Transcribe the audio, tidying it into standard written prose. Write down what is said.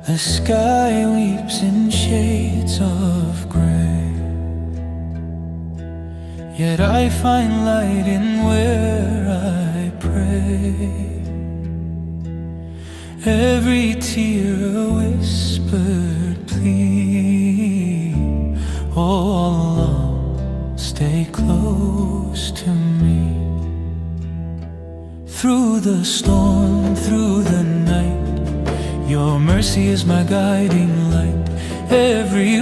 The sky weeps in shades of grey, yet I find light in where I pray. Every tear a whispered plea. All along, stay close to me. Through the storm, through the night, your mercy is my guiding light. Every